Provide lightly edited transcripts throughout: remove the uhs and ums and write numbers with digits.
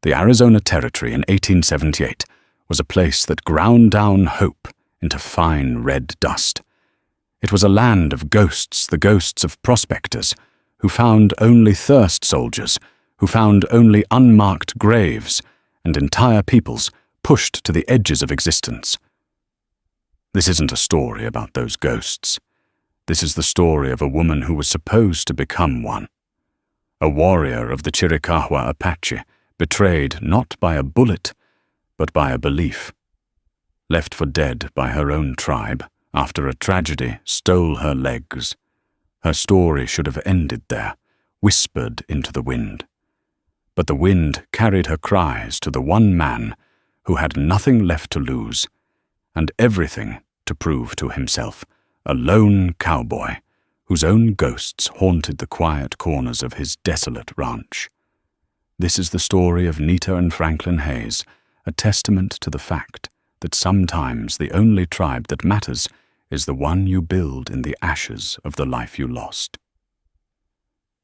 The Arizona Territory in 1878 was a place that ground down hope into fine red dust. It was a land of ghosts, the ghosts of prospectors, who found only thirst soldiers, who found only unmarked graves, and entire peoples pushed to the edges of existence. This isn't a story about those ghosts. This is the story of a woman who was supposed to become one. A warrior of the Chiricahua Apache, betrayed not by a bullet, but by a belief. Left for dead by her own tribe after a tragedy stole her legs. Her story should have ended there, whispered into the wind. But the wind carried her cries to the one man who had nothing left to lose and everything to prove to himself, a lone cowboy whose own ghosts haunted the quiet corners of his desolate ranch. This is the story of Nita and Franklin Hayes, a testament to the fact that sometimes the only tribe that matters is the one you build in the ashes of the life you lost.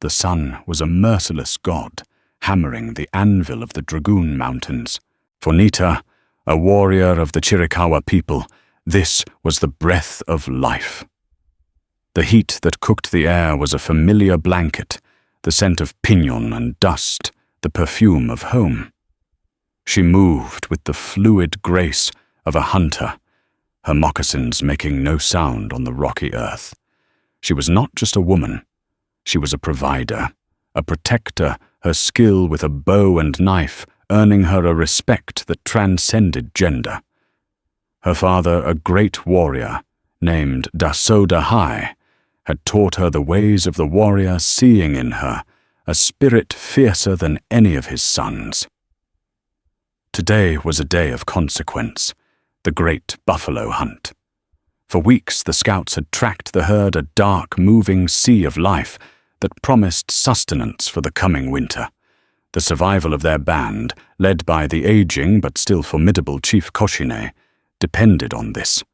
The sun was a merciless god, hammering the anvil of the Dragoon Mountains. For Nita, a warrior of the Chiricahua people, this was the breath of life. The heat that cooked the air was a familiar blanket, the scent of pinon and dust, the perfume of home. She moved with the fluid grace of a hunter, her moccasins making no sound on the rocky earth. She was not just a woman. She was a provider, a protector, her skill with a bow and knife earning her a respect that transcended gender. Her father, a great warrior named Dasoda High, had taught her the ways of the warrior, seeing in her a spirit fiercer than any of his sons. Today was a day of consequence, the great buffalo hunt. For weeks the scouts had tracked the herd, a dark, moving sea of life that promised sustenance for the coming winter. The survival of their band, led by the aging but still formidable Chief Cochine, depended on this.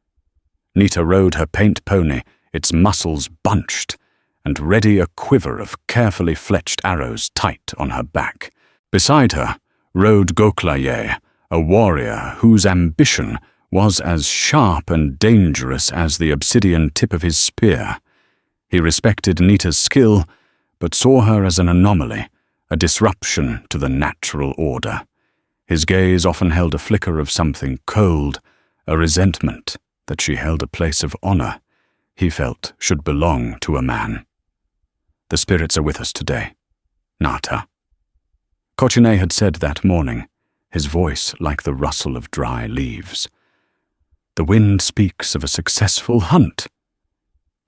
Nita rode her paint pony, its muscles bunched, and ready a quiver of carefully fletched arrows tight on her back. Beside her rode Goklaye, a warrior whose ambition was as sharp and dangerous as the obsidian tip of his spear. He respected Nita's skill, but saw her as an anomaly, a disruption to the natural order. His gaze often held a flicker of something cold, a resentment that she held a place of honor he felt should belong to a man. The spirits are with us today, Nata. Cochine had said that morning, his voice like the rustle of dry leaves. The wind speaks of a successful hunt.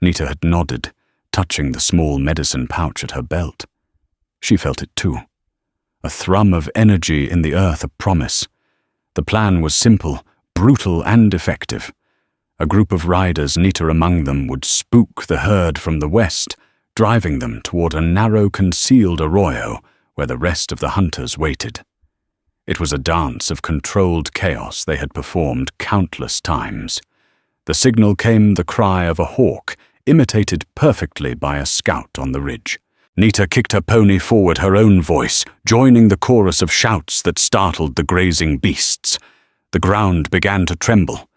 Nita had nodded, touching the small medicine pouch at her belt. She felt it too. A thrum of energy in the earth, a promise. The plan was simple, brutal and effective. A group of riders, Nita among them, would spook the herd from the west, driving them toward a narrow, concealed arroyo where the rest of the hunters waited. It was a dance of controlled chaos they had performed countless times. The signal came the cry of a hawk, imitated perfectly by a scout on the ridge. Nita kicked her pony forward, her own voice, joining the chorus of shouts that startled the grazing beasts. The ground began to tremble.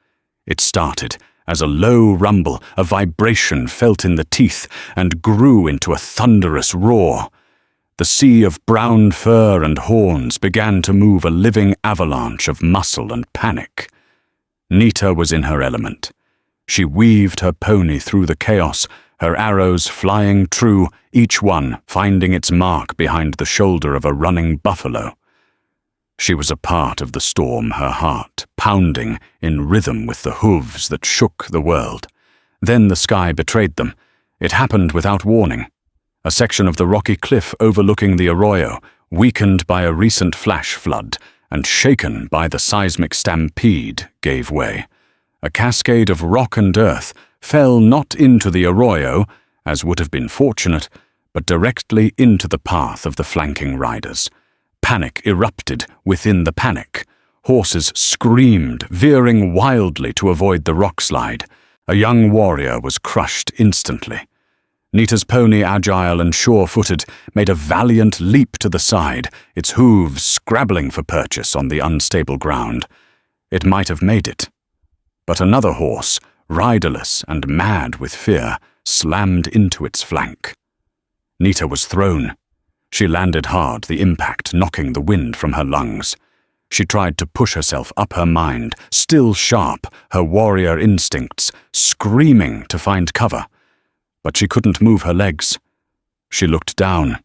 It started as a low rumble, a vibration felt in the teeth, and grew into a thunderous roar. The sea of brown fur and horns began to move, a living avalanche of muscle and panic. Nita was in her element. She weaved her pony through the chaos, her arrows flying true, each one finding its mark behind the shoulder of a running buffalo. She was a part of the storm, her heart pounding in rhythm with the hooves that shook the world. Then the sky betrayed them. It happened without warning. A section of the rocky cliff overlooking the arroyo, weakened by a recent flash flood and shaken by the seismic stampede, gave way. A cascade of rock and earth fell not into the arroyo, as would have been fortunate, but directly into the path of the flanking riders. Panic erupted within the panic. Horses screamed, veering wildly to avoid the rockslide. A young warrior was crushed instantly. Nita's pony, agile and sure-footed, made a valiant leap to the side, its hooves scrabbling for purchase on the unstable ground. It might have made it. But another horse, riderless and mad with fear, slammed into its flank. Nita was thrown. She landed hard, the impact knocking the wind from her lungs. She tried to push herself up her mind, still sharp, her warrior instincts, screaming to find cover. But she couldn't move her legs. She looked down.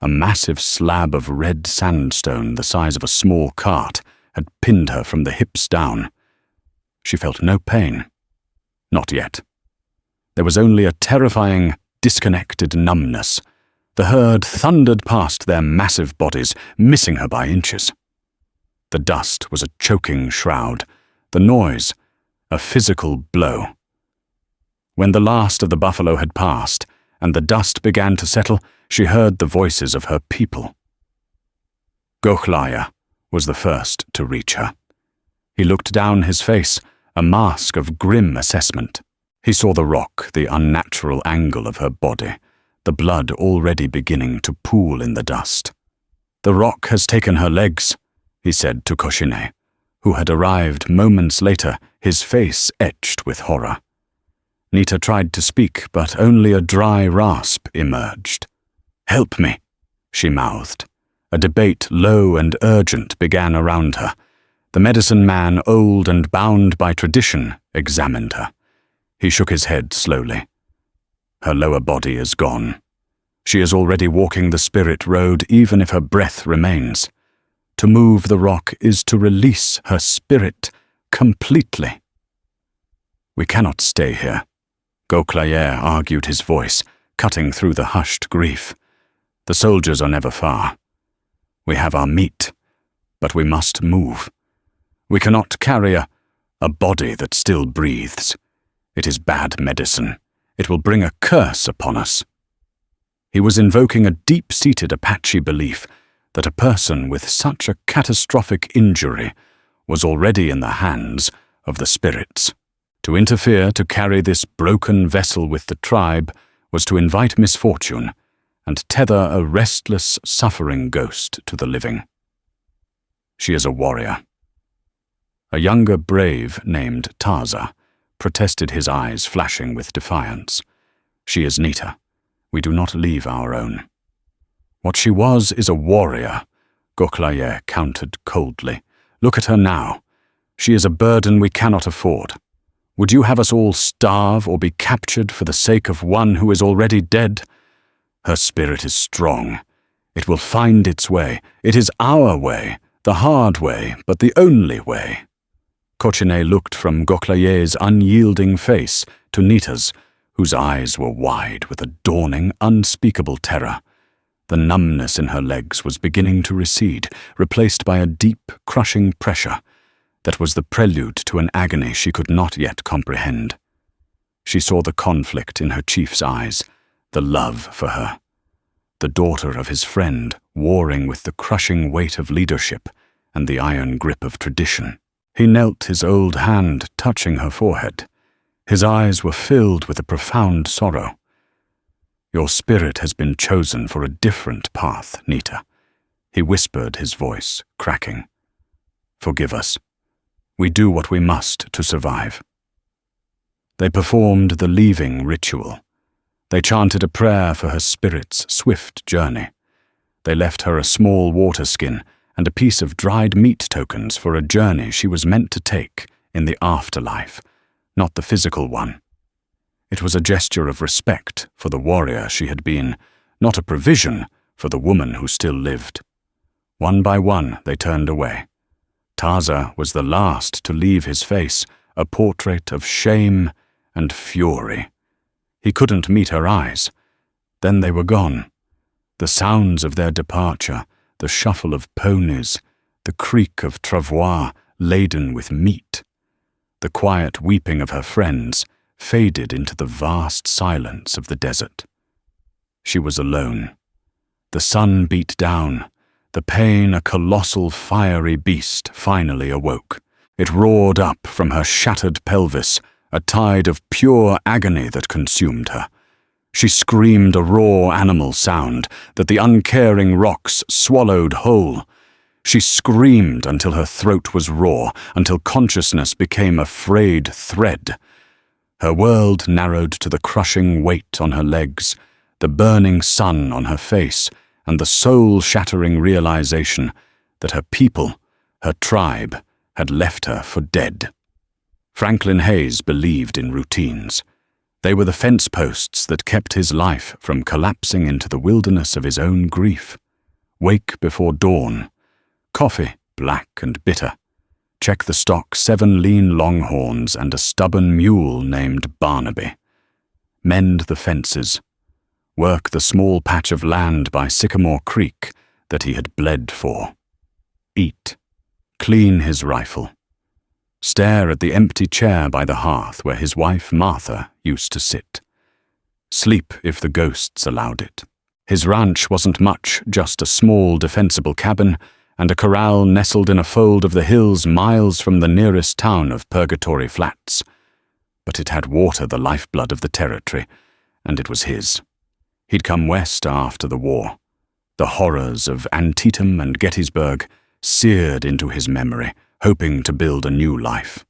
A massive slab of red sandstone the size of a small cart had pinned her from the hips down. She felt no pain. Not yet. There was only a terrifying, disconnected numbness. The herd thundered past their massive bodies, missing her by inches. The dust was a choking shroud, the noise a physical blow. When the last of the buffalo had passed, and the dust began to settle, she heard the voices of her people. Gochlaya was the first to reach her. He looked down his face, a mask of grim assessment. He saw the rock, the unnatural angle of her body, the blood already beginning to pool in the dust. "The rock has taken her legs," he said to Koshine, who had arrived moments later, his face etched with horror. Nita tried to speak, but only a dry rasp emerged. "Help me," she mouthed. A debate, low and urgent, began around her. The medicine man, old and bound by tradition, examined her. He shook his head slowly. Her lower body is gone. She is already walking the spirit road, even if her breath remains. To move the rock is to release her spirit completely. "We cannot stay here," Gochlaya argued, his voice cutting through the hushed grief. "The soldiers are never far. We have our meat, but we must move. We cannot carry a body that still breathes. It is bad medicine. It will bring a curse upon us." He was invoking a deep-seated Apache belief that a person with such a catastrophic injury was already in the hands of the spirits. To interfere to carry this broken vessel with the tribe was to invite misfortune and tether a restless, suffering ghost to the living. She is a warrior. A younger brave named Taza protested, his eyes flashing with defiance. "She is Nita. We do not leave our own." "What she was is a warrior," Gochlaya countered coldly. "Look at her now. She is a burden we cannot afford. Would you have us all starve or be captured for the sake of one who is already dead? Her spirit is strong. It will find its way. It is our way, the hard way, but the only way." Kochine looked from Gochlaya's unyielding face to Nita's, whose eyes were wide with a dawning, unspeakable terror. The numbness in her legs was beginning to recede, replaced by a deep, crushing pressure that was the prelude to an agony she could not yet comprehend. She saw the conflict in her chief's eyes, the love for her, the daughter of his friend warring with the crushing weight of leadership and the iron grip of tradition. He knelt, his old hand touching her forehead. His eyes were filled with a profound sorrow. "Your spirit has been chosen for a different path, Nita," he whispered, his voice cracking. "Forgive us. We do what we must to survive." They performed the leaving ritual. They chanted a prayer for her spirit's swift journey. They left her a small water skin and a piece of dried meat tokens for a journey she was meant to take in the afterlife, not the physical one. It was a gesture of respect for the warrior she had been, not a provision for the woman who still lived. One by one they turned away. Taza was the last to leave his face, a portrait of shame and fury. He couldn't meet her eyes. Then they were gone. The sounds of their departure, the shuffle of ponies, the creak of travois laden with meat, the quiet weeping of her friends faded into the vast silence of the desert. She was alone. The sun beat down. The pain, a colossal fiery beast, finally awoke. It roared up from her shattered pelvis, a tide of pure agony that consumed her. She screamed a raw animal sound that the uncaring rocks swallowed whole. She screamed until her throat was raw, until consciousness became a frayed thread. Her world narrowed to the crushing weight on her legs, the burning sun on her face, and the soul-shattering realization that her people, her tribe, had left her for dead. Franklin Hayes believed in routines. They were the fence posts that kept his life from collapsing into the wilderness of his own grief. Wake before dawn. Coffee, black and bitter. Check the stock 7 lean longhorns and a stubborn mule named Barnaby. Mend the fences. Work the small patch of land by Sycamore Creek that he had bled for. Eat. Clean his rifle. Stare at the empty chair by the hearth where his wife Martha used to sit. Sleep if the ghosts allowed it. His ranch wasn't much, just a small defensible cabin and a corral nestled in a fold of the hills miles from the nearest town of Purgatory Flats. But it had water, the lifeblood of the territory, and it was his. He'd come west after the war. The horrors of Antietam and Gettysburg seared into his memory, hoping to build a new life.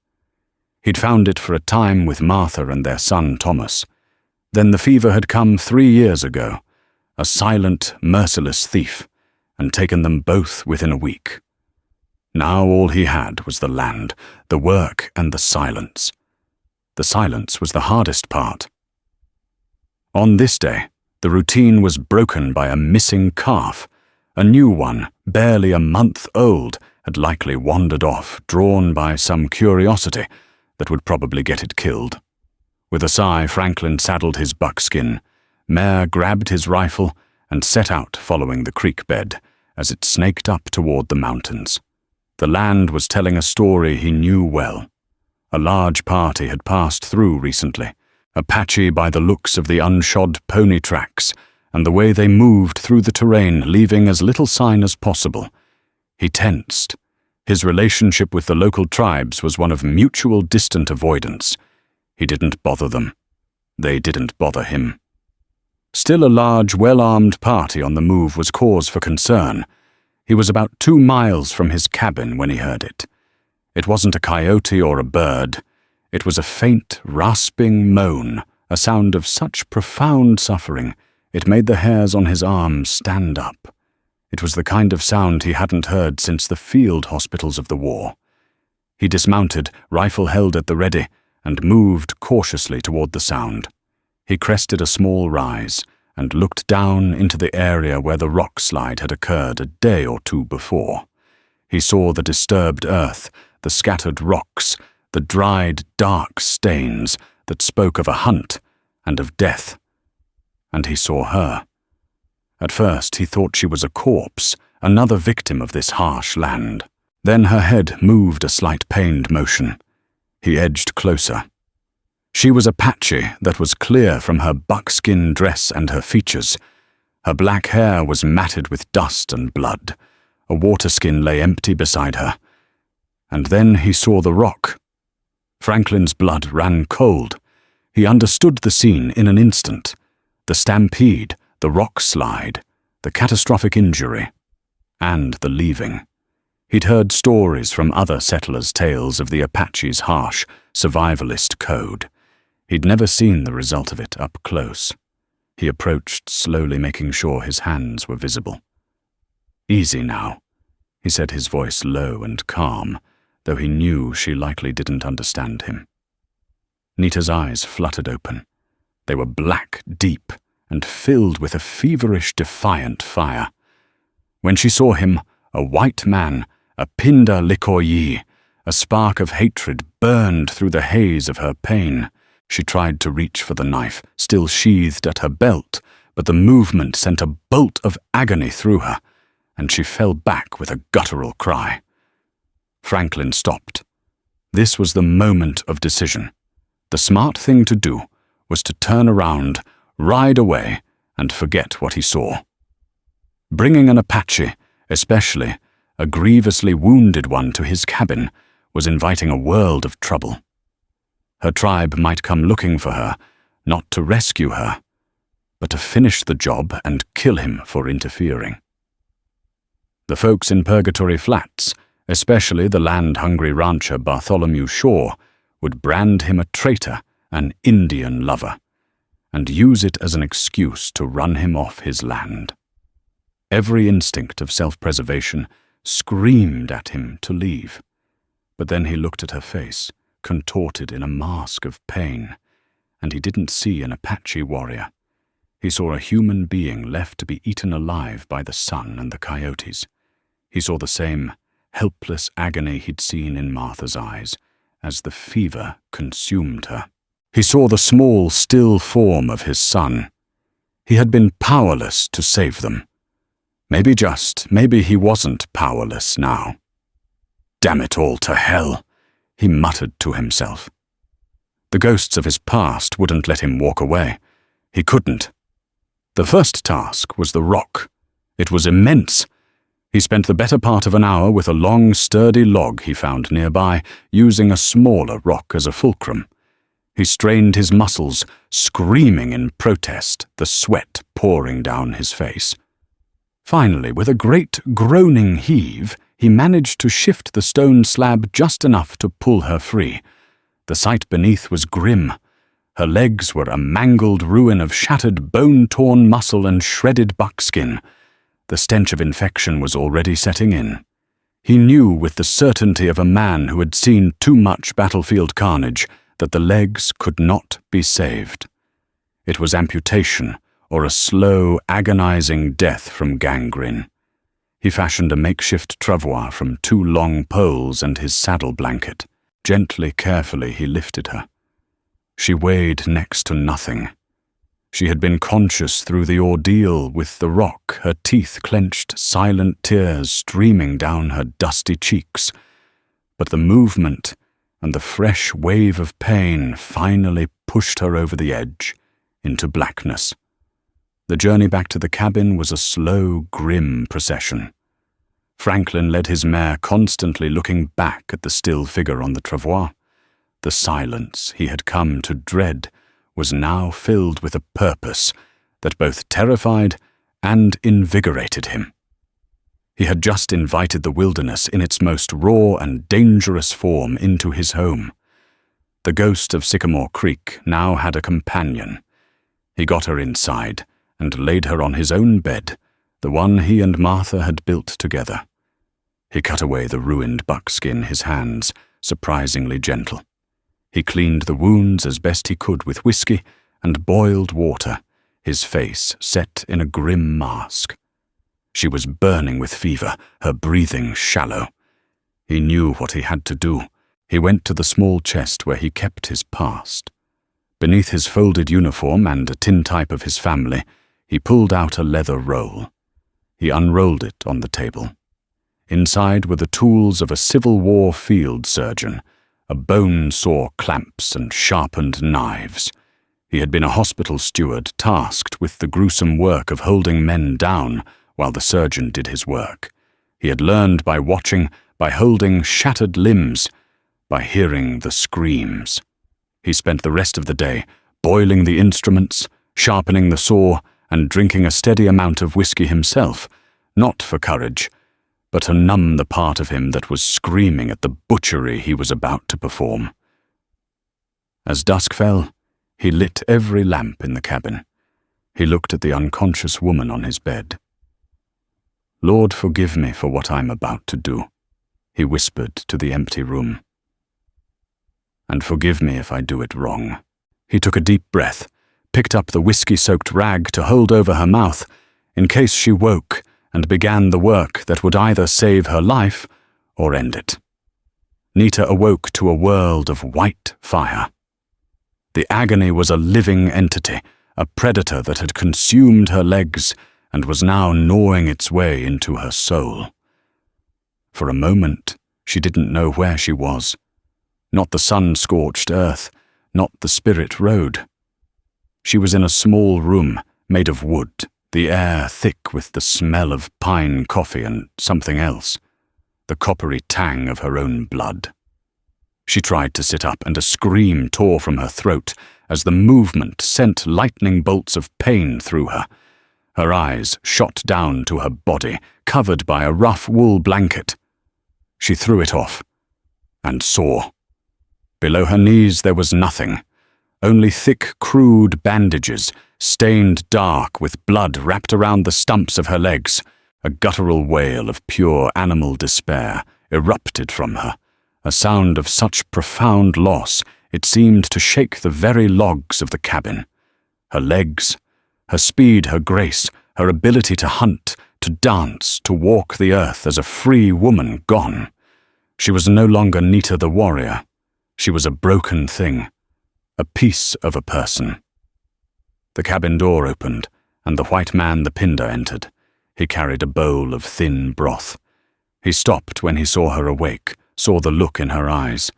He'd found it for a time with Martha and their son Thomas. Then the fever had come 3 years ago, a silent, merciless thief, and taken them both within a week. Now all he had was the land, the work, and the silence. The silence was the hardest part. On this day, the routine was broken by a missing calf. A new one, barely a month old, had likely wandered off, drawn by some curiosity that would probably get it killed. With a sigh, Franklin saddled his buckskin. Mare grabbed his rifle and set out following the creek bed as it snaked up toward the mountains. The land was telling a story he knew well. A large party had passed through recently, Apache by the looks of the unshod pony tracks and the way they moved through the terrain, leaving as little sign as possible. He tensed. His relationship with the local tribes was one of mutual distant avoidance. He didn't bother them. They didn't bother him. Still, a large, well-armed party on the move was cause for concern. He was about 2 miles from his cabin when he heard it. It wasn't a coyote or a bird. It was a faint, rasping moan, a sound of such profound suffering it made the hairs on his arms stand up. It was the kind of sound he hadn't heard since the field hospitals of the war. He dismounted, rifle held at the ready, and moved cautiously toward the sound. He crested a small rise and looked down into the area where the rock slide had occurred a day or 2 before. He saw the disturbed earth, the scattered rocks, the dried, dark stains that spoke of a hunt and of death. And he saw her. At first he thought she was a corpse, another victim of this harsh land. Then her head moved a slight pained motion. He edged closer. She was Apache that was clear from her buckskin dress and her features. Her black hair was matted with dust and blood. A waterskin lay empty beside her. And then he saw the rock. Franklin's blood ran cold. He understood the scene in an instant. The stampede, the rock slide, the catastrophic injury, and the leaving. He'd heard stories from other settlers' tales of the Apache's harsh, survivalist code. He'd never seen the result of it up close. He approached, slowly making sure his hands were visible. "Easy now," he said, his voice low and calm, though he knew she likely didn't understand him. Nita's eyes fluttered open. They were black, deep, and filled with a feverish, defiant fire. When she saw him, a white man, a Pinda Likoyi, a spark of hatred burned through the haze of her pain. She tried to reach for the knife, still sheathed at her belt, but the movement sent a bolt of agony through her, and she fell back with a guttural cry. Franklin stopped. This was the moment of decision. The smart thing to do was to turn around, ride away, and forget what he saw. Bringing an Apache, especially a grievously wounded one, to his cabin was inviting a world of trouble. Her tribe might come looking for her, not to rescue her, but to finish the job and kill him for interfering. The folks in Purgatory Flats, especially the land-hungry rancher Bartholomew Shaw, would brand him a traitor, an Indian lover, and use it as an excuse to run him off his land. Every instinct of self-preservation screamed at him to leave, but then he looked at her face, contorted in a mask of pain, and he didn't see an Apache warrior. He saw a human being left to be eaten alive by the sun and the coyotes. He saw the same helpless agony he'd seen in Martha's eyes as the fever consumed her. He saw the small, still form of his son. He had been powerless to save them. Maybe he wasn't powerless now. Damn it all to hell, he muttered to himself. The ghosts of his past wouldn't let him walk away. He couldn't. The first task was the rock. It was immense. He spent the better part of an hour with a long, sturdy log he found nearby, using a smaller rock as a fulcrum. He strained his muscles, screaming in protest, the sweat pouring down his face. Finally, with a great groaning heave, he managed to shift the stone slab just enough to pull her free. The sight beneath was grim. Her legs were a mangled ruin of shattered bone-torn muscle and shredded buckskin. The stench of infection was already setting in. He knew with the certainty of a man who had seen too much battlefield carnage that the legs could not be saved. It was amputation, or a slow, agonizing death from gangrene. He fashioned a makeshift travois from 2 long poles and his saddle blanket. Gently, carefully, he lifted her. She weighed next to nothing. She had been conscious through the ordeal with the rock, her teeth clenched, silent tears streaming down her dusty cheeks. But the movement and the fresh wave of pain finally pushed her over the edge, into blackness. The journey back to the cabin was a slow, grim procession. Franklin led his mare, constantly looking back at the still figure on the travois. The silence he had come to dread was now filled with a purpose that both terrified and invigorated him. He had just invited the wilderness in its most raw and dangerous form into his home. The ghost of Sycamore Creek now had a companion. He got her inside and laid her on his own bed, the one he and Martha had built together. He cut away the ruined buckskin, his hands surprisingly gentle. He cleaned the wounds as best he could with whiskey and boiled water, his face set in a grim mask. She was burning with fever, her breathing shallow. He knew what he had to do. He went to the small chest where he kept his past. Beneath his folded uniform and a tintype of his family, he pulled out a leather roll. He unrolled it on the table. Inside were the tools of a Civil War field surgeon, a bone-saw clamps and sharpened knives. He had been a hospital steward tasked with the gruesome work of holding men down while the surgeon did his work. He had learned by watching, by holding shattered limbs, by hearing the screams. He spent the rest of the day boiling the instruments, sharpening the saw, and drinking a steady amount of whiskey himself, not for courage, but to numb the part of him that was screaming at the butchery he was about to perform. As dusk fell, he lit every lamp in the cabin. He looked at the unconscious woman on his bed. "Lord, forgive me for what I'm about to do," he whispered to the empty room. "And forgive me if I do it wrong." He took a deep breath, picked up the whiskey-soaked rag to hold over her mouth, in case she woke, and began the work that would either save her life or end it. Nita awoke to a world of white fire. The agony was a living entity, a predator that had consumed her legs and was now gnawing its way into her soul. For a moment, she didn't know where she was. Not the sun-scorched earth, not the spirit road. She was in a small room made of wood, the air thick with the smell of pine coffee and something else, the coppery tang of her own blood. She tried to sit up, and a scream tore from her throat as the movement sent lightning bolts of pain through her. Her eyes shot down to her body, covered by a rough wool blanket. She threw it off and saw. Below her knees there was nothing, only thick, crude bandages, stained dark with blood wrapped around the stumps of her legs. A guttural wail of pure animal despair erupted from her, a sound of such profound loss it seemed to shake the very logs of the cabin. Her legs, her speed, her grace, her ability to hunt, to dance, to walk the earth as a free woman gone. She was no longer Nita the warrior. She was a broken thing, a piece of a person. The cabin door opened, and the white man the Pinder entered. He carried a bowl of thin broth. He stopped when he saw her awake, saw the look in her eyes.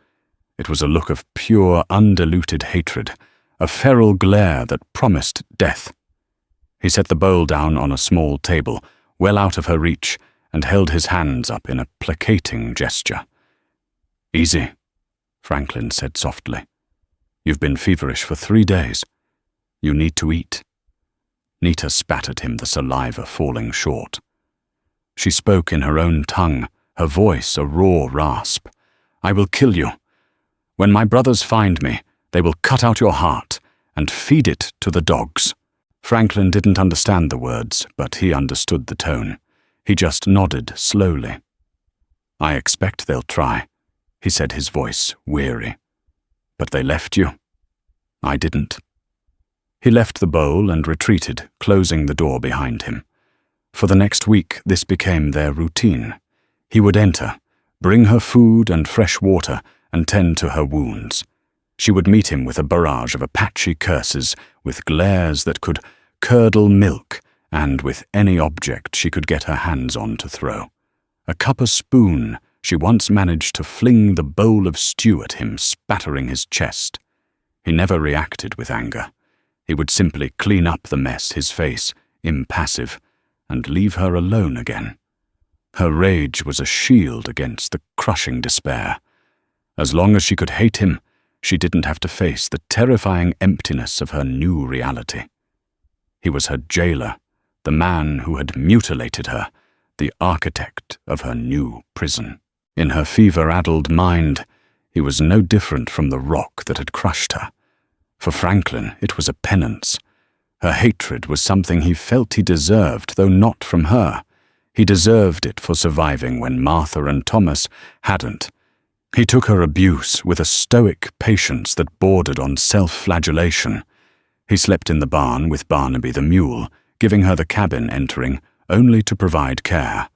It was a look of pure, undiluted hatred, a feral glare that promised death. He set the bowl down on a small table, well out of her reach, and held his hands up in a placating gesture. "Easy," Franklin said softly. "You've been feverish for 3 days. You need to eat." Nita spat at him, the saliva falling short. She spoke in her own tongue, her voice a raw rasp. "I will kill you. When my brothers find me, they will cut out your heart and feed it to the dogs." Franklin didn't understand the words, but he understood the tone. He just nodded slowly. "I expect they'll try," he said, his voice weary. "But they left you. I didn't." He left the bowl and retreated, closing the door behind him. For the next week, this became their routine. He would enter, bring her food and fresh water, and tend to her wounds. She would meet him with a barrage of Apache curses, with glares that could curdle milk, and with any object she could get her hands on to throw. A copper spoon, she once managed to fling the bowl of stew at him, spattering his chest. He never reacted with anger. He would simply clean up the mess, his face impassive, and leave her alone again. Her rage was a shield against the crushing despair. As long as she could hate him, she didn't have to face the terrifying emptiness of her new reality. He was her jailer, the man who had mutilated her, the architect of her new prison. In her fever-addled mind, he was no different from the rock that had crushed her. For Franklin, it was a penance. Her hatred was something he felt he deserved, though not from her. He deserved it for surviving when Martha and Thomas hadn't. He took her abuse with a stoic patience that bordered on self-flagellation. He slept in the barn with Barnaby the mule, giving her the cabin entering only to provide care.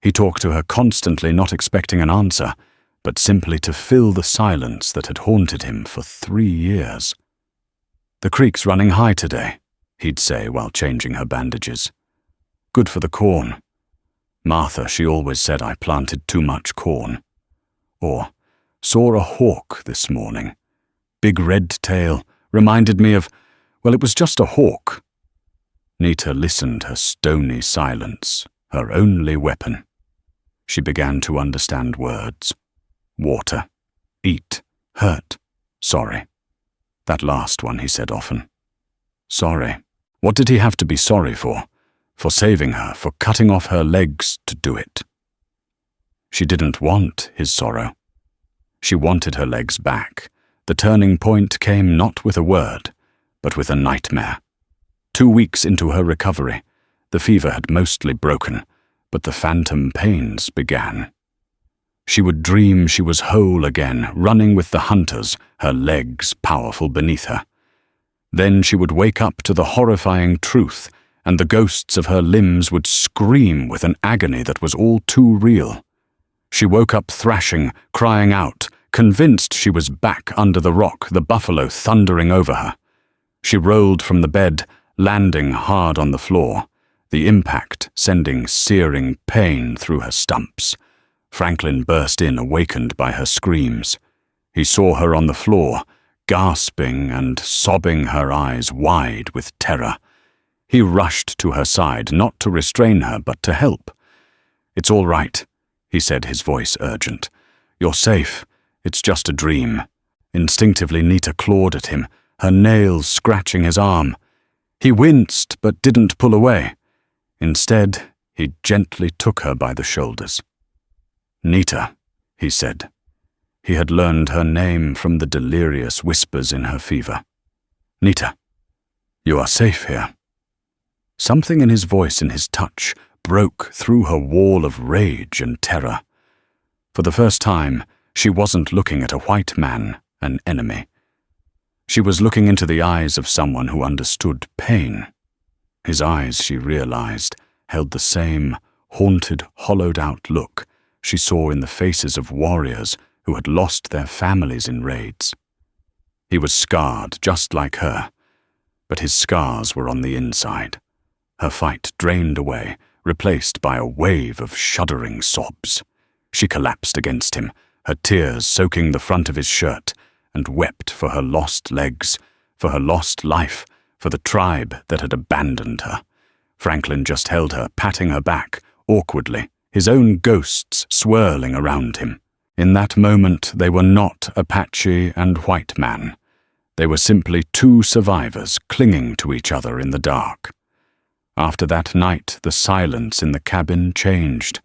He talked to her constantly, not expecting an answer, but simply to fill the silence that had haunted him for 3 years. "The creek's running high today," he'd say while changing her bandages. "Good for the corn. Martha, she always said I planted too much corn." Or, "Saw a hawk this morning. Big red tail, reminded me of, well, it was just a hawk." Nita listened, her stony silence, her only weapon. She began to understand words. Water, eat, hurt, sorry. That last one he said often. Sorry. What did he have to be sorry for? For saving her, for cutting off her legs to do it. She didn't want his sorrow. She wanted her legs back. The turning point came not with a word, but with a nightmare. 2 weeks into her recovery, the fever had mostly broken, but the phantom pains began. She would dream she was whole again, running with the hunters, her legs powerful beneath her. Then she would wake up to the horrifying truth, and the ghosts of her limbs would scream with an agony that was all too real. She woke up thrashing, crying out, convinced she was back under the rock, the buffalo thundering over her. She rolled from the bed, landing hard on the floor, the impact sending searing pain through her stumps. Franklin burst in, awakened by her screams. He saw her on the floor, gasping and sobbing, her eyes wide with terror. He rushed to her side, not to restrain her, but to help. "It's all right," he said, his voice urgent. "You're safe. It's just a dream." Instinctively, Nita clawed at him, her nails scratching his arm. He winced but didn't pull away. Instead, he gently took her by the shoulders. "Nita," he said. He had learned her name from the delirious whispers in her fever. "Nita, you are safe here." Something in his voice and his touch broke through her wall of rage and terror. For the first time, she wasn't looking at a white man, an enemy. She was looking into the eyes of someone who understood pain. His eyes, she realized, held the same haunted, hollowed-out look she saw in the faces of warriors who had lost their families in raids. He was scarred, just like her, but his scars were on the inside. Her fight drained away, replaced by a wave of shuddering sobs. She collapsed against him, her tears soaking the front of his shirt, and wept for her lost legs, for her lost life, for the tribe that had abandoned her. Franklin just held her, patting her back, awkwardly, his own ghosts swirling around him. In that moment, they were not Apache and white man. They were simply two survivors clinging to each other in the dark. After that night, the silence in the cabin changed.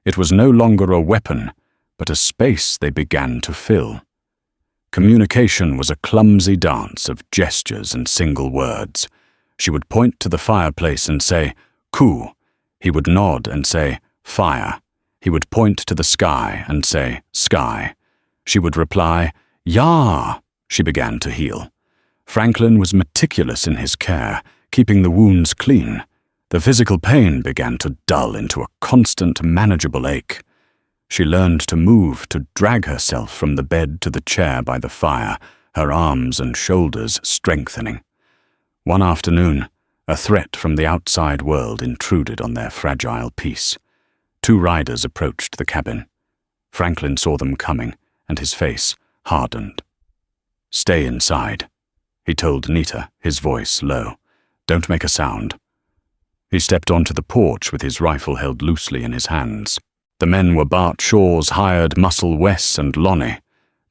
It was no longer a weapon, but a space they began to fill. Communication was a clumsy dance of gestures and single words. She would point to the fireplace and say, "Ku." He would nod and say, "Fire." He would point to the sky and say, "Sky." She would reply, "Ya." She began to heal. Franklin was meticulous in his care, keeping the wounds clean. The physical pain began to dull into a constant, manageable ache. She learned to move, to drag herself from the bed to the chair by the fire, her arms and shoulders strengthening. One afternoon, a threat from the outside world intruded on their fragile peace. Two riders approached the cabin. Franklin saw them coming, and his face hardened. "Stay inside," he told Nita, his voice low. "Don't make a sound." He stepped onto the porch with his rifle held loosely in his hands. The men were Bart Shaw's hired muscle Wes and Lonnie.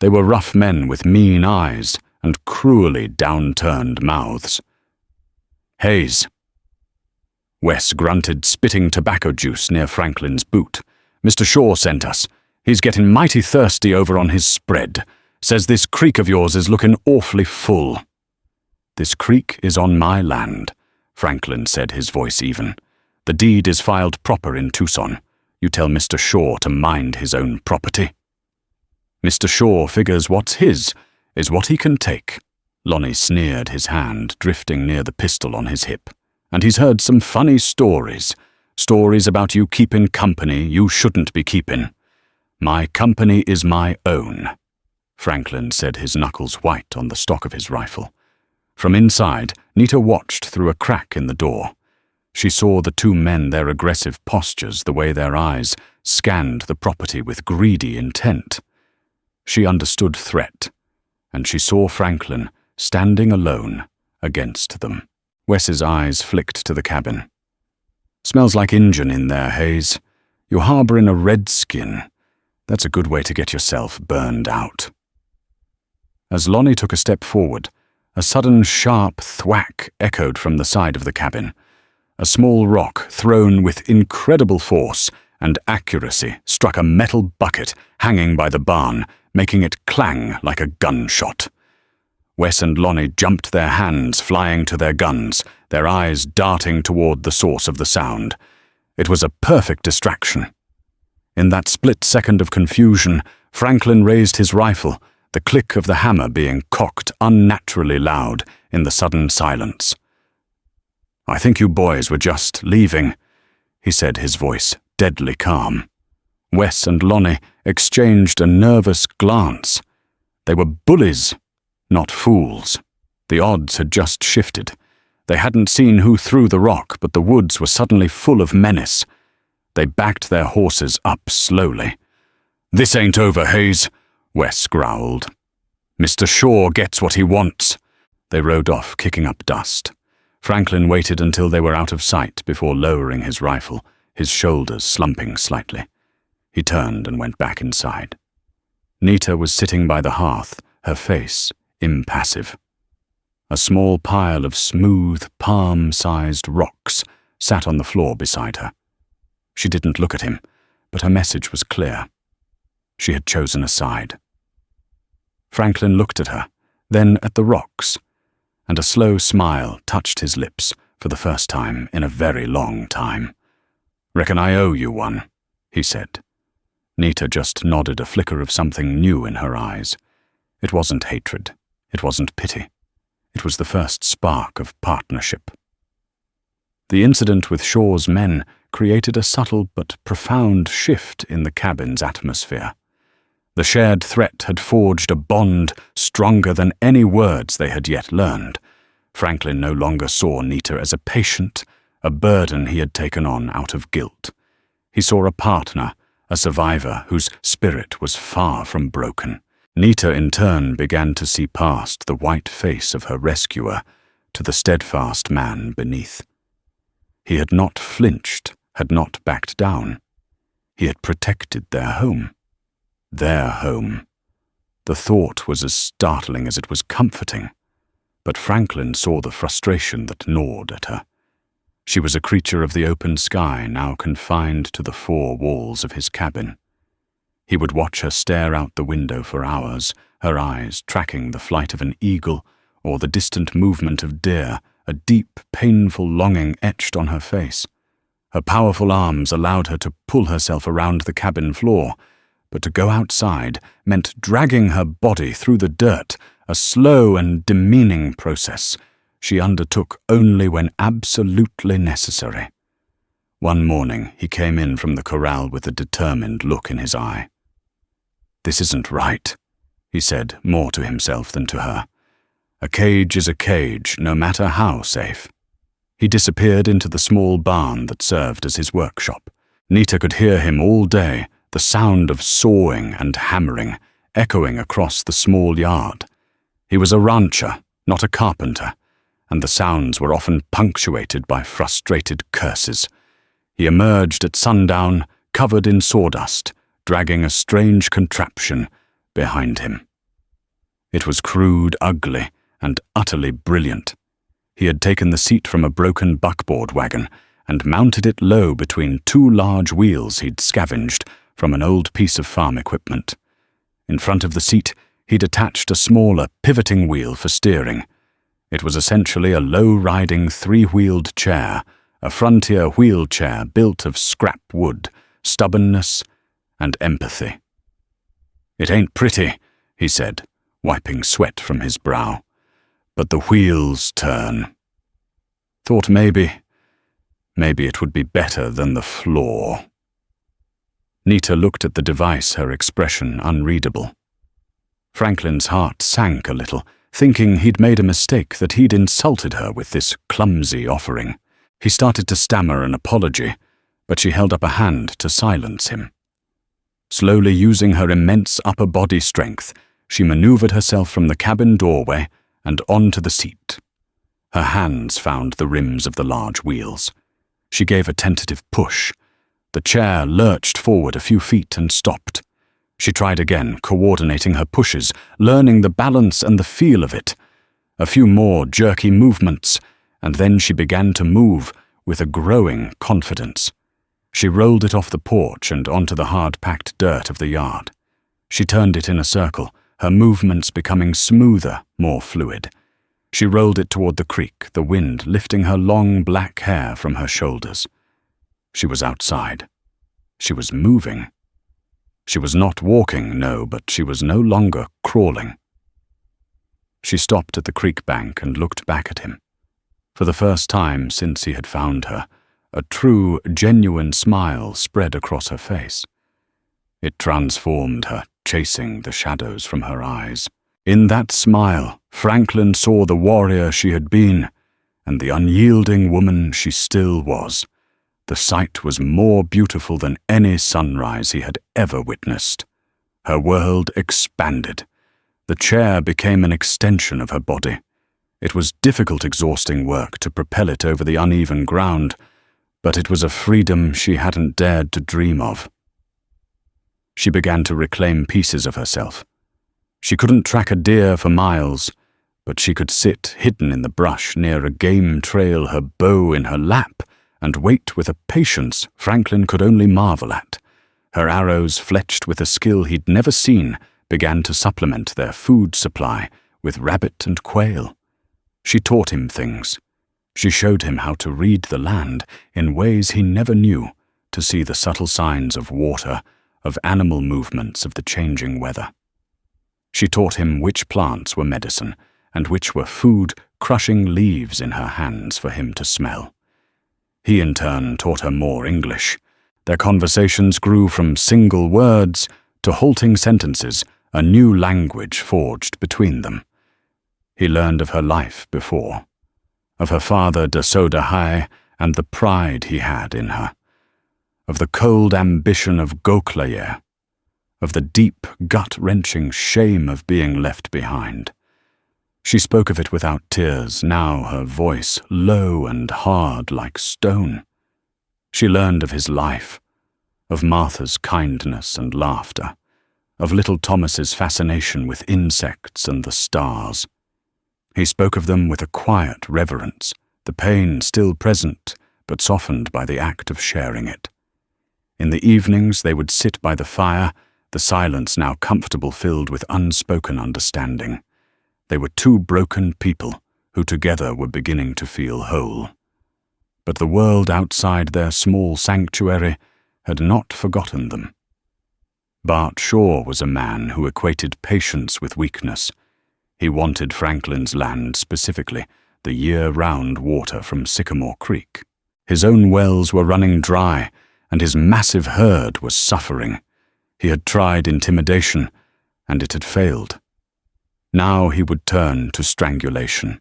They were rough men with mean eyes and cruelly downturned mouths. "Hayes." Wes grunted, spitting tobacco juice near Franklin's boot. "Mr. Shaw sent us. He's getting mighty thirsty over on his spread. Says this creek of yours is looking awfully full." "This creek is on my land," Franklin said, his voice even. "The deed is filed proper in Tucson. You tell Mr. Shaw to mind his own property." "Mr. Shaw figures what's his is what he can take." Lonnie sneered, his hand drifting near the pistol on his hip. "And he's heard some funny stories. Stories about you keeping company you shouldn't be keeping. My company is my own," Franklin said, his knuckles white on the stock of his rifle. From inside, Nita watched through a crack in the door. She saw the two men, their aggressive postures, the way their eyes scanned the property with greedy intent. She understood threat, and she saw Franklin standing alone against them. Wes's eyes flicked to the cabin. "Smells like Injun in there, Hayes. You're harboring a redskin. That's a good way to get yourself burned out." As Lonnie took a step forward, a sudden sharp thwack echoed from the side of the cabin. A small rock, thrown with incredible force and accuracy, struck a metal bucket hanging by the barn, making it clang like a gunshot. Wes and Lonnie jumped, their hands flying to their guns, their eyes darting toward the source of the sound. It was a perfect distraction. In that split second of confusion, Franklin raised his rifle, the click of the hammer being cocked unnaturally loud in the sudden silence. "I think you boys were just leaving," he said, his voice deadly calm. Wes and Lonnie exchanged a nervous glance. They were bullies, not fools. The odds had just shifted. They hadn't seen who threw the rock, but the woods were suddenly full of menace. They backed their horses up slowly. "This ain't over, Hayes," Wes growled. "Mr. Shaw gets what he wants." They rode off, kicking up dust. Franklin waited until they were out of sight before lowering his rifle, his shoulders slumping slightly. He turned and went back inside. Nita was sitting by the hearth, her face impassive. A small pile of smooth, palm-sized rocks sat on the floor beside her. She didn't look at him, but her message was clear. She had chosen a side. Franklin looked at her, then at the rocks, and a slow smile touched his lips for the first time in a very long time. "Reckon I owe you one," he said. Nita just nodded, a flicker of something new in her eyes. It wasn't hatred. It wasn't pity. It was the first spark of partnership. The incident with Shaw's men created a subtle but profound shift in the cabin's atmosphere. The shared threat had forged a bond stronger than any words they had yet learned. Franklin no longer saw Nita as a patient, a burden he had taken on out of guilt. He saw a partner, a survivor whose spirit was far from broken. Nita in turn began to see past the white face of her rescuer to the steadfast man beneath. He had not flinched, had not backed down. He had protected their home. Their home. The thought was as startling as it was comforting, but Franklin saw the frustration that gnawed at her. She was a creature of the open sky, now confined to the four walls of his cabin. He would watch her stare out the window for hours, her eyes tracking the flight of an eagle or the distant movement of deer, a deep, painful longing etched on her face. Her powerful arms allowed her to pull herself around the cabin floor, but to go outside meant dragging her body through the dirt, a slow and demeaning process she undertook only when absolutely necessary. One morning he came in from the corral with a determined look in his eye. "This isn't right," he said, more to himself than to her. "A cage is a cage, no matter how safe." He disappeared into the small barn that served as his workshop. Nita could hear him all day, the sound of sawing and hammering echoing across the small yard. He was a rancher, not a carpenter, and the sounds were often punctuated by frustrated curses. He emerged at sundown, covered in sawdust, dragging a strange contraption behind him. It was crude, ugly, and utterly brilliant. He had taken the seat from a broken buckboard wagon and mounted it low between two large wheels he'd scavenged from an old piece of farm equipment. In front of the seat, he'd attached a smaller, pivoting wheel for steering. It was essentially a low-riding, three-wheeled chair, a frontier wheelchair built of scrap wood, stubbornness, and empathy. "It ain't pretty," he said, wiping sweat from his brow, "but the wheels turn. Thought maybe it would be better than the floor." Nita looked at the device, her expression unreadable. Franklin's heart sank a little, thinking he'd made a mistake, that he'd insulted her with this clumsy offering. He started to stammer an apology, but she held up a hand to silence him. Slowly using her immense upper body strength, she maneuvered herself from the cabin doorway and onto the seat. Her hands found the rims of the large wheels. She gave a tentative push. The chair lurched forward a few feet and stopped. She tried again, coordinating her pushes, learning the balance and the feel of it. A few more jerky movements, and then she began to move with a growing confidence. She rolled it off the porch and onto the hard-packed dirt of the yard. She turned it in a circle, her movements becoming smoother, more fluid. She rolled it toward the creek, the wind lifting her long black hair from her shoulders. She was outside. She was moving. She was not walking, no, but she was no longer crawling. She stopped at the creek bank and looked back at him. For the first time since he had found her, a true, genuine smile spread across her face. It transformed her, chasing the shadows from her eyes. In that smile, Franklin saw the warrior she had been, and the unyielding woman she still was. The sight was more beautiful than any sunrise he had ever witnessed. Her world expanded. The chair became an extension of her body. It was difficult, exhausting work to propel it over the uneven ground, but it was a freedom she hadn't dared to dream of. She began to reclaim pieces of herself. She couldn't track a deer for miles, but she could sit hidden in the brush near a game trail, her bow in her lap, and wait with a patience Franklin could only marvel at. Her arrows, fletched with a skill he'd never seen, began to supplement their food supply with rabbit and quail. She taught him things. She showed him how to read the land in ways he never knew, to see the subtle signs of water, of animal movements, of the changing weather. She taught him which plants were medicine and which were food, crushing leaves in her hands for him to smell. He in turn taught her more English. Their conversations grew from single words to halting sentences, a new language forged between them. He learned of her life before, of her father de Soda High and the pride he had in her, of the cold ambition of Gauclayer, of the deep, gut-wrenching shame of being left behind. She spoke of it without tears, now her voice low and hard like stone. She learned of his life, of Martha's kindness and laughter, of little Thomas's fascination with insects and the stars. He spoke of them with a quiet reverence, the pain still present, but softened by the act of sharing it. In the evenings they would sit by the fire, the silence now comfortable filled with unspoken understanding. They were two broken people who together were beginning to feel whole. But the world outside their small sanctuary had not forgotten them. Bart Shaw was a man who equated patience with weakness. He wanted Franklin's land specifically, the year-round water from Sycamore Creek. His own wells were running dry, and his massive herd was suffering. He had tried intimidation, and it had failed. Now he would turn to strangulation.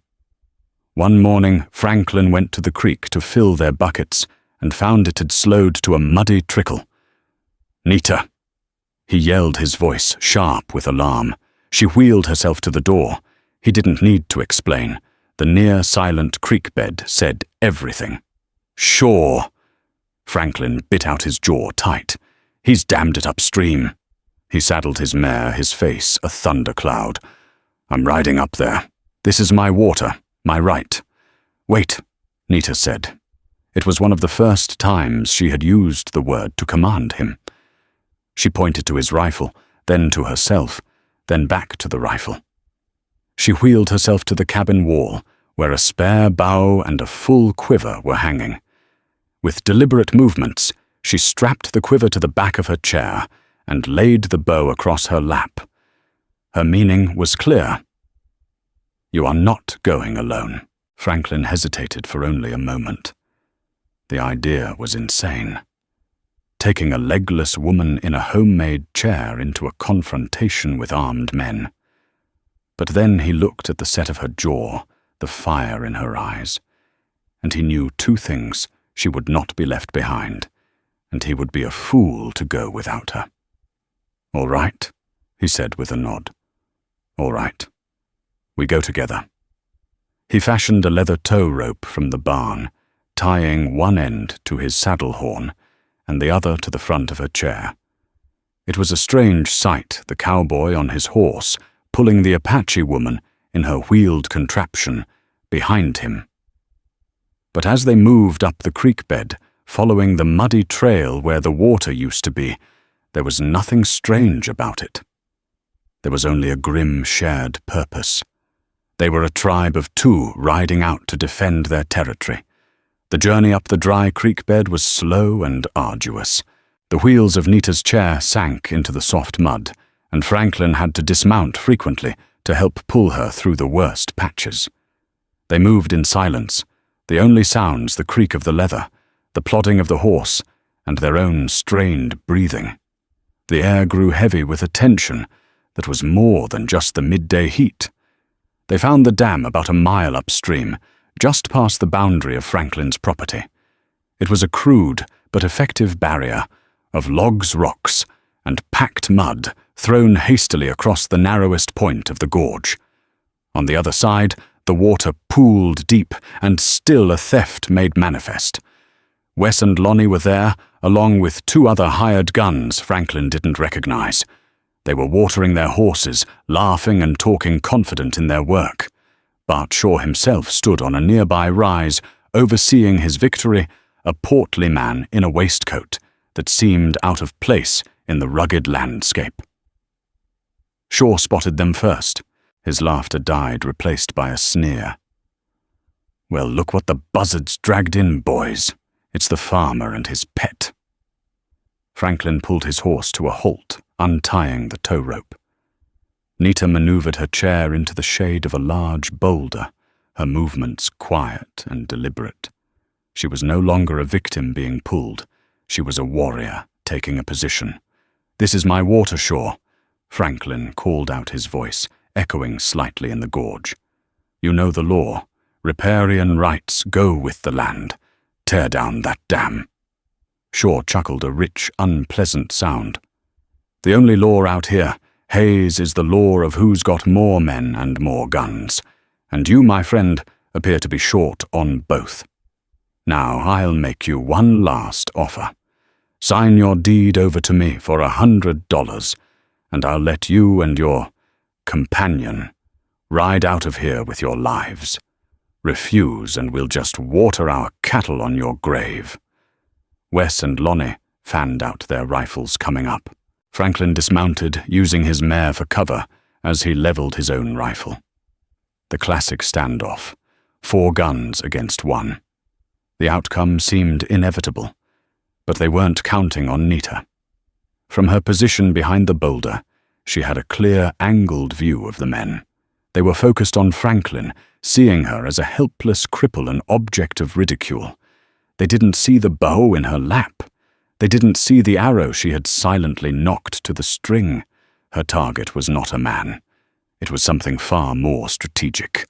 One morning, Franklin went to the creek to fill their buckets and found it had slowed to a muddy trickle. "Nita!" He yelled, his voice sharp with alarm. She wheeled herself to the door. He didn't need to explain. The near-silent creek bed said everything. "Sure." Franklin bit out his jaw tight. "He's damned it upstream." He saddled his mare, his face a thundercloud. "I'm riding up there. This is my water, my right." "Wait," Nita said. It was one of the first times she had used the word to command him. She pointed to his rifle, then to herself, then back to the rifle. She wheeled herself to the cabin wall, where a spare bow and a full quiver were hanging. With deliberate movements, she strapped the quiver to the back of her chair and laid the bow across her lap. Her meaning was clear. "You are not going alone." Franklin hesitated for only a moment. The idea was insane. Taking a legless woman in a homemade chair into a confrontation with armed men. But then he looked at the set of her jaw, the fire in her eyes, and he knew two things: she would not be left behind, and he would be a fool to go without her. "All right," he said with a nod. "All right. We go together." He fashioned a leather tow rope from the barn, tying one end to his saddle horn and the other to the front of her chair. It was a strange sight, the cowboy on his horse, pulling the Apache woman in her wheeled contraption behind him. But as they moved up the creek bed, following the muddy trail where the water used to be, there was nothing strange about it. There was only a grim shared purpose. They were a tribe of two riding out to defend their territory. The journey up the dry creek bed was slow and arduous. The wheels of Nita's chair sank into the soft mud, and Franklin had to dismount frequently to help pull her through the worst patches. They moved in silence, the only sounds the creak of the leather, the plodding of the horse, and their own strained breathing. The air grew heavy with a tension that was more than just the midday heat. They found the dam about a mile upstream, just past the boundary of Franklin's property. It was a crude but effective barrier of logs, rocks, and packed mud thrown hastily across the narrowest point of the gorge. On the other side, the water pooled deep, and still a theft made manifest. Wes and Lonnie were there, along with 2 other hired guns Franklin didn't recognize. They were watering their horses, laughing and talking confident in their work. But Shaw himself stood on a nearby rise, overseeing his victory, a portly man in a waistcoat that seemed out of place in the rugged landscape. Shaw spotted them first. His laughter died, replaced by a sneer. "Well, look what the buzzards dragged in, boys. It's the farmer and his pet." Franklin pulled his horse to a halt, untying the tow rope. Nita maneuvered her chair into the shade of a large boulder, her movements quiet and deliberate. She was no longer a victim being pulled. She was a warrior taking a position. "This is my water, Shaw," Franklin called out, his voice echoing slightly in the gorge. "You know the law. Riparian rights go with the land. Tear down that dam." Shaw chuckled, a rich, unpleasant sound. "The only law out here, Hayes, is the law of who's got more men and more guns. And you, my friend, appear to be short on both. Now I'll make you one last offer. Sign your deed over to me for $100, and I'll let you and your companion ride out of here with your lives. Refuse, and we'll just water our cattle on your grave." Wes and Lonnie fanned out their rifles, coming up. Franklin dismounted, using his mare for cover as he leveled his own rifle. The classic standoff, 4 guns against 1. The outcome seemed inevitable, but they weren't counting on Nita. From her position behind the boulder, she had a clear, angled view of the men. They were focused on Franklin, seeing her as a helpless cripple, an object of ridicule. They didn't see the bow in her lap. They didn't see the arrow she had silently knocked to the string. Her target was not a man. It was something far more strategic.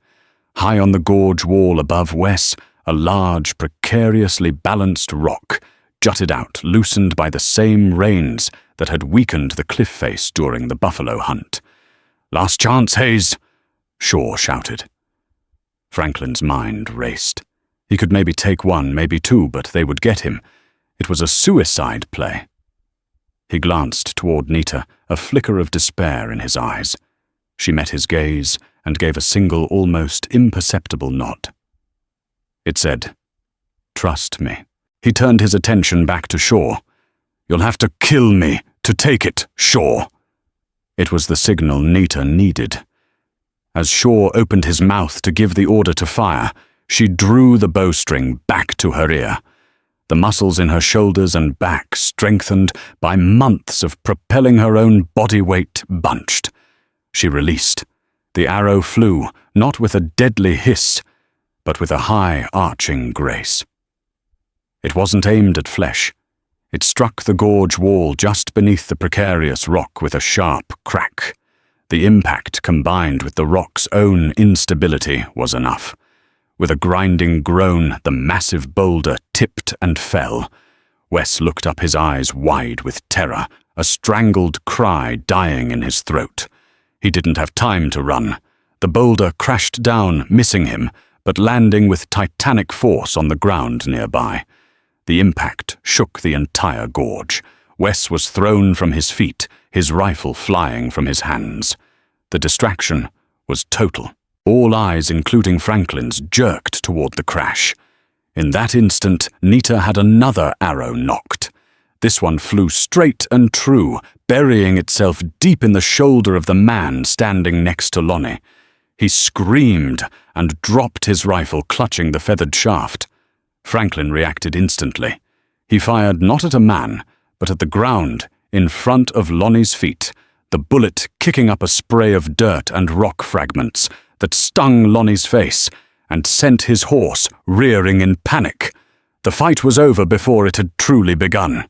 High on the gorge wall above Wes, a large, precariously balanced rock jutted out, loosened by the same reins that had weakened the cliff face during the buffalo hunt. "Last chance, Hayes!" Shaw shouted. Franklin's mind raced. He could maybe take 1, maybe 2, but they would get him. It was a suicide play. He glanced toward Nita, a flicker of despair in his eyes. She met his gaze and gave a single, almost imperceptible nod. It said, "Trust me." He turned his attention back to Shaw. "You'll have to kill me to take it, Shaw." It was the signal Nita needed. As Shaw opened his mouth to give the order to fire, she drew the bowstring back to her ear. The muscles in her shoulders and back, strengthened by months of propelling her own body weight, bunched. She released. The arrow flew, not with a deadly hiss, but with a high, arching grace. It wasn't aimed at flesh. It struck the gorge wall just beneath the precarious rock with a sharp crack. The impact, combined with the rock's own instability, was enough. With a grinding groan, the massive boulder tipped and fell. Wes looked up, his eyes wide with terror, a strangled cry dying in his throat. He didn't have time to run. The boulder crashed down, missing him, but landing with titanic force on the ground nearby. The impact shook the entire gorge. Wes was thrown from his feet, his rifle flying from his hands. The distraction was total. All eyes, including Franklin's, jerked toward the crash. In that instant, Nita had another arrow nocked. This one flew straight and true, burying itself deep in the shoulder of the man standing next to Lonnie. He screamed and dropped his rifle, clutching the feathered shaft. Franklin reacted instantly. He fired not at a man, but at the ground, in front of Lonnie's feet, the bullet kicking up a spray of dirt and rock fragments that stung Lonnie's face and sent his horse rearing in panic. The fight was over before it had truly begun.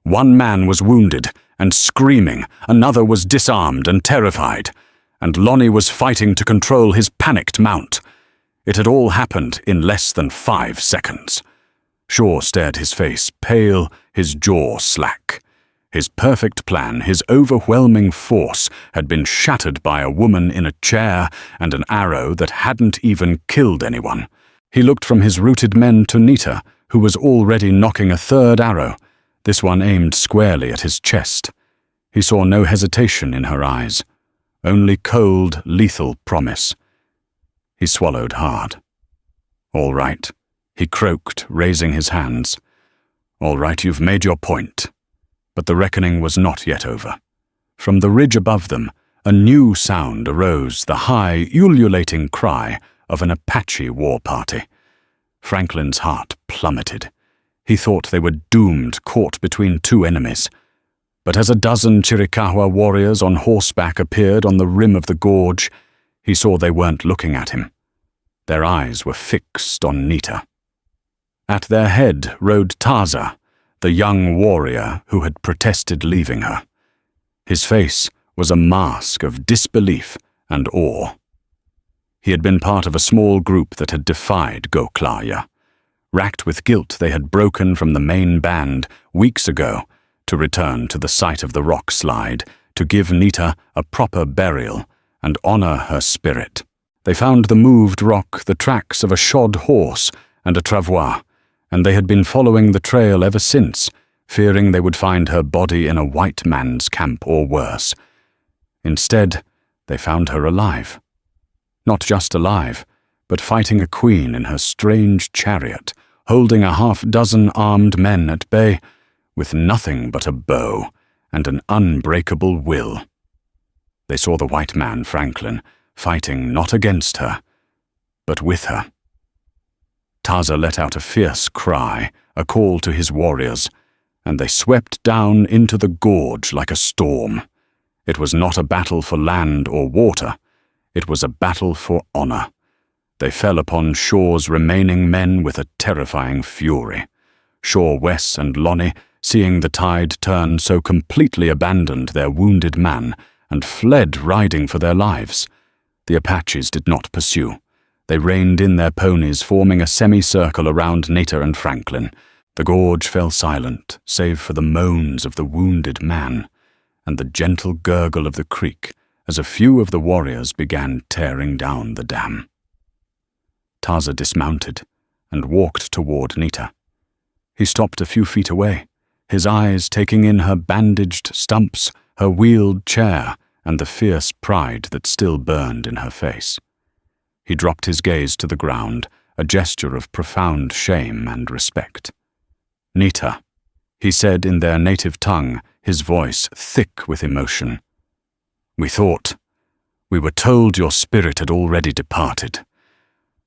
One man was wounded and screaming, another was disarmed and terrified, and Lonnie was fighting to control his panicked mount. It had all happened in less than 5 seconds. Shaw stared, his face pale, his jaw slack. His perfect plan, his overwhelming force, had been shattered by a woman in a chair and an arrow that hadn't even killed anyone. He looked from his routed men to Nita, who was already knocking a third arrow, this one aimed squarely at his chest. He saw no hesitation in her eyes, only cold, lethal promise. He swallowed hard. "All right," he croaked, raising his hands. "All right, you've made your point." But the reckoning was not yet over. From the ridge above them, a new sound arose, the high, ululating cry of an Apache war party. Franklin's heart plummeted. He thought they were doomed, caught between two enemies. But as a dozen Chiricahua warriors on horseback appeared on the rim of the gorge, he saw they weren't looking at him. Their eyes were fixed on Nita. At their head rode Taza, the young warrior who had protested leaving her. His face was a mask of disbelief and awe. He had been part of a small group that had defied Goklaya. Racked with guilt, they had broken from the main band weeks ago to return to the site of the rock slide, to give Nita a proper burial and honor her spirit. They found the moved rock the tracks of a shod horse and a travois, and they had been following the trail ever since, fearing they would find her body in a white man's camp or worse. Instead, they found her alive. Not just alive, but fighting a queen in her strange chariot, holding a half-dozen armed men at bay, with nothing but a bow and an unbreakable will. They saw the white man, Franklin, fighting not against her, but with her. Taza let out a fierce cry, a call to his warriors, and they swept down into the gorge like a storm. It was not a battle for land or water. It was a battle for honor. They fell upon Shaw's remaining men with a terrifying fury. Shaw, Wes, and Lonnie, seeing the tide turn, so completely abandoned their wounded man and fled riding for their lives. The Apaches did not pursue. They reined in their ponies, forming a semicircle around Nita and Franklin. The gorge fell silent, save for the moans of the wounded man and the gentle gurgle of the creek as a few of the warriors began tearing down the dam. Taza dismounted and walked toward Nita. He stopped a few feet away, his eyes taking in her bandaged stumps, her wheeled chair, and the fierce pride that still burned in her face. He dropped his gaze to the ground, a gesture of profound shame and respect. "Nita," he said in their native tongue, his voice thick with emotion. "We were told your spirit had already departed.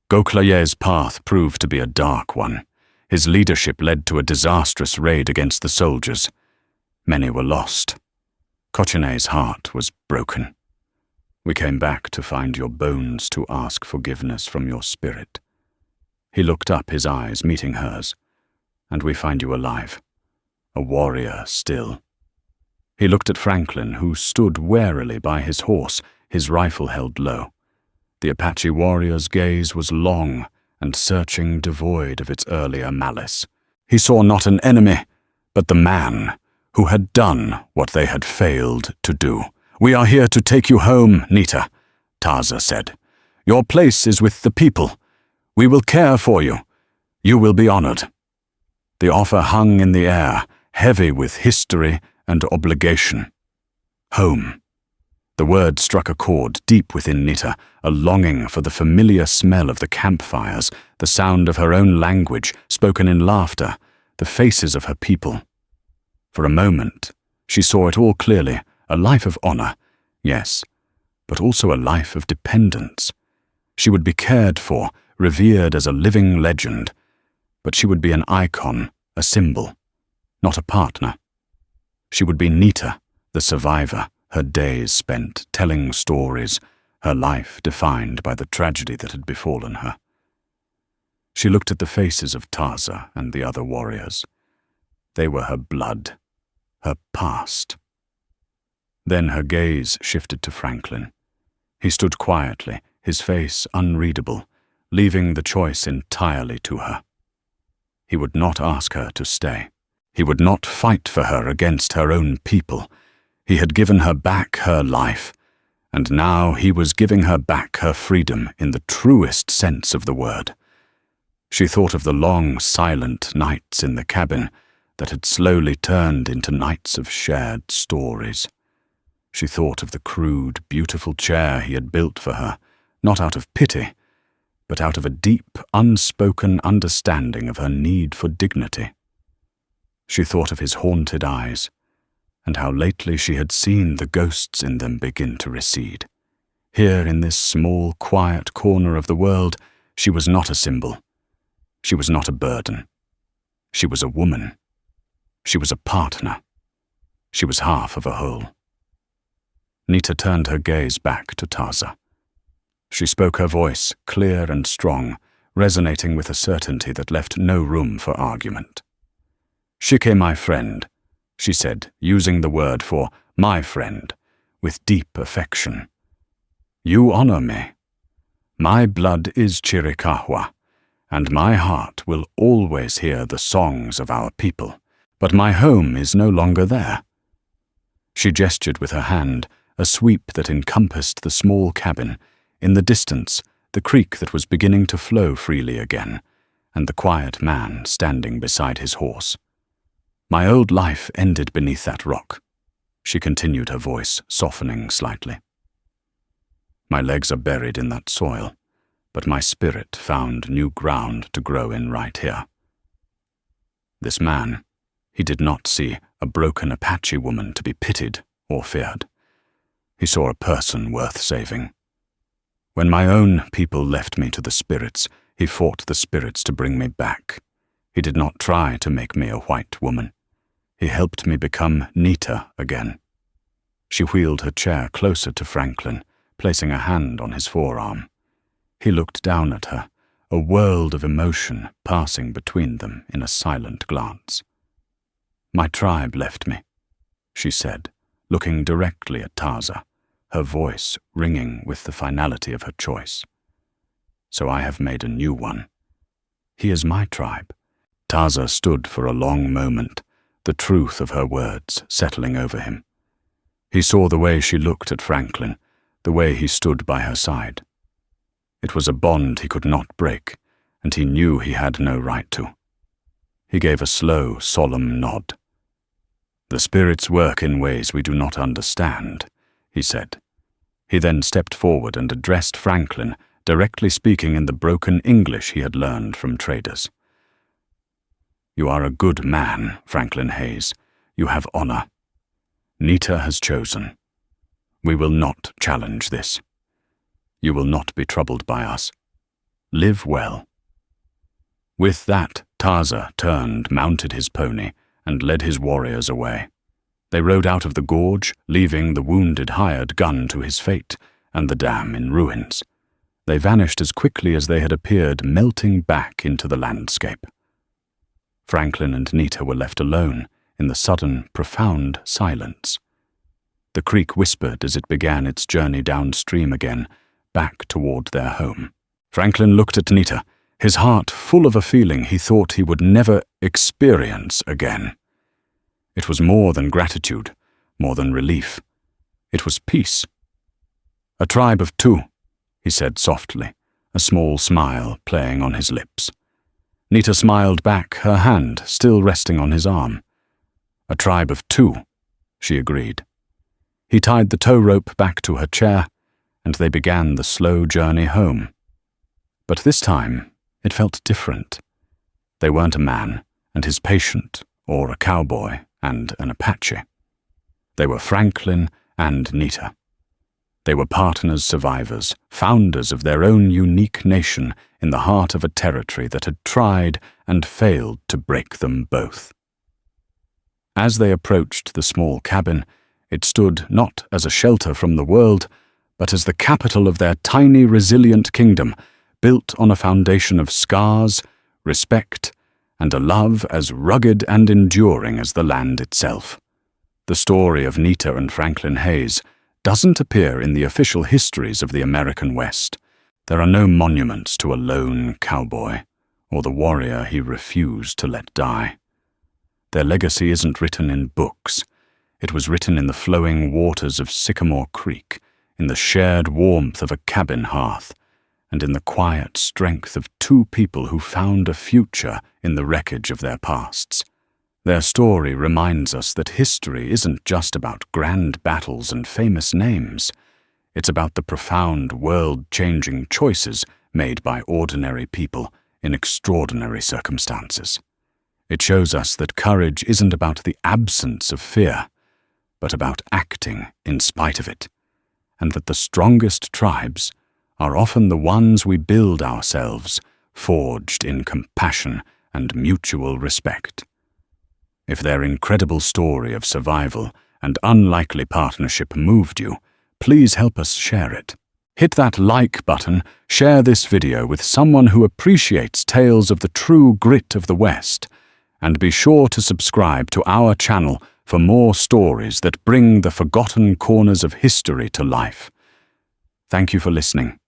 Goklaye's path proved to be a dark one. His leadership led to a disastrous raid against the soldiers. Many were lost. Kochine's heart was broken. We came back to find your bones to ask forgiveness from your spirit." He looked up, his eyes meeting hers. "And we find you alive, a warrior still." He looked at Franklin, who stood warily by his horse, his rifle held low. The Apache warrior's gaze was long and searching, devoid of its earlier malice. He saw not an enemy, but the man who had done what they had failed to do. "We are here to take you home, Nita," Taza said. "Your place is with the people. We will care for you. You will be honored." The offer hung in the air, heavy with history and obligation. Home. The word struck a chord deep within Nita, a longing for the familiar smell of the campfires, the sound of her own language spoken in laughter, the faces of her people. For a moment, she saw it all clearly, a life of honor, yes, but also a life of dependence. She would be cared for, revered as a living legend, but she would be an icon, a symbol, not a partner. She would be Nita, the survivor, her days spent telling stories, her life defined by the tragedy that had befallen her. She looked at the faces of Taza and the other warriors. They were her blood, her past. Then her gaze shifted to Franklin. He stood quietly, his face unreadable, leaving the choice entirely to her. He would not ask her to stay. He would not fight for her against her own people. He had given her back her life, and now he was giving her back her freedom in the truest sense of the word. She thought of the long, silent nights in the cabin that had slowly turned into nights of shared stories. She thought of the crude, beautiful chair he had built for her, not out of pity, but out of a deep, unspoken understanding of her need for dignity. She thought of his haunted eyes, and how lately she had seen the ghosts in them begin to recede. Here in this small, quiet corner of the world, she was not a symbol. She was not a burden. She was a woman. She was a partner. She was half of a whole. Nita turned her gaze back to Taza. She spoke her voice, clear and strong, resonating with a certainty that left no room for argument. "Shike, my friend," she said, using the word for my friend, with deep affection. "You honor me. My blood is Chiricahua, and my heart will always hear the songs of our people, but my home is no longer there." She gestured with her hand, a sweep that encompassed the small cabin, in the distance, the creek that was beginning to flow freely again, and the quiet man standing beside his horse. "My old life ended beneath that rock," she continued, her voice softening slightly. "My legs are buried in that soil, but my spirit found new ground to grow in right here." This man, he did not see a broken Apache woman to be pitied or feared. He saw a person worth saving. When my own people left me to the spirits, he fought the spirits to bring me back. He did not try to make me a white woman. He helped me become Nita again. She wheeled her chair closer to Franklin, placing a hand on his forearm. He looked down at her, a world of emotion passing between them in a silent glance. "My tribe left me," she said, looking directly at Taza, her voice ringing with the finality of her choice. "So I have made a new one. He is my tribe." Taza stood for a long moment, the truth of her words settling over him. He saw the way she looked at Franklin, the way he stood by her side. It was a bond he could not break, and he knew he had no right to. He gave a slow, solemn nod. "The spirits work in ways we do not understand," he said. He then stepped forward and addressed Franklin, directly speaking in the broken English he had learned from traders. "You are a good man, Franklin Hayes. You have honor. Nita has chosen. We will not challenge this. You will not be troubled by us. Live well." With that, Taza turned, mounted his pony, and led his warriors away. They rode out of the gorge, leaving the wounded hired gun to his fate, and the dam in ruins. They vanished as quickly as they had appeared, melting back into the landscape. Franklin and Nita were left alone in the sudden, profound silence. The creek whispered as it began its journey downstream again, back toward their home. Franklin looked at Nita, his heart full of a feeling he thought he would never experience again. It was more than gratitude, more than relief. It was peace. "A tribe of two," he said softly, a small smile playing on his lips. Nita smiled back, her hand still resting on his arm. "A tribe of two," she agreed. He tied the tow rope back to her chair, and they began the slow journey home. But this time, it felt different. They weren't a man and his patient, or a cowboy and an Apache. They were Franklin and Nita. They were partners, survivors, founders of their own unique nation in the heart of a territory that had tried and failed to break them both. As they approached the small cabin, it stood not as a shelter from the world, but as the capital of their tiny, resilient kingdom, built on a foundation of scars, respect, and a love as rugged and enduring as the land itself. The story of Nita and Franklin Hayes doesn't appear in the official histories of the American West. There are no monuments to a lone cowboy, or the warrior he refused to let die. Their legacy isn't written in books. It was written in the flowing waters of Sycamore Creek, in the shared warmth of a cabin hearth, and in the quiet strength of two people who found a future in the wreckage of their pasts. Their story reminds us that history isn't just about grand battles and famous names. It's about the profound, world-changing choices made by ordinary people in extraordinary circumstances. It shows us that courage isn't about the absence of fear, but about acting in spite of it, and that the strongest tribes are often the ones we build ourselves, forged in compassion and mutual respect. If their incredible story of survival and unlikely partnership moved you, please help us share it. Hit that like button, share this video with someone who appreciates tales of the true grit of the West, and be sure to subscribe to our channel for more stories that bring the forgotten corners of history to life. Thank you for listening.